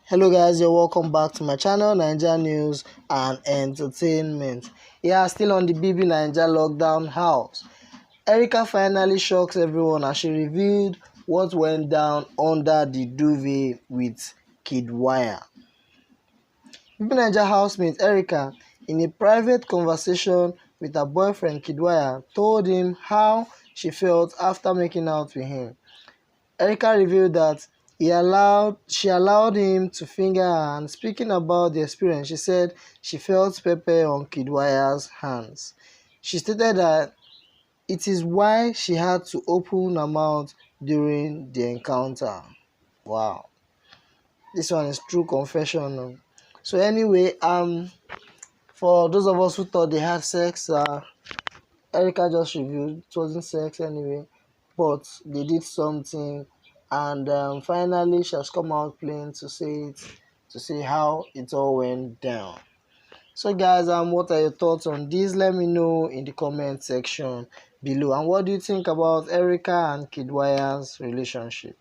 Hello guys, you're welcome back to my channel, Naija News and Entertainment. Yeah, still on the BB Naija lockdown house. Erica finally shocks everyone as she revealed what went down under the duvet with Kiddwaya. BB Naija housemate Erica, in a private conversation with her boyfriend Kiddwaya, told him how she felt after making out with him. Erica revealed that she allowed him to finger her, and speaking about the experience, she said she felt pepper on Kiddwaya's hands. She stated that it is why she had to open her mouth during the encounter. Wow, this one is true confession. So anyway, for those of us who thought they had sex, Erica just revealed it wasn't sex anyway, but they did something, and finally she has come out plain to say how it all went down. So guys, what are your thoughts on this? Let me know in the comment section below. And what do you think about Erica and Kiddwaya's relationship?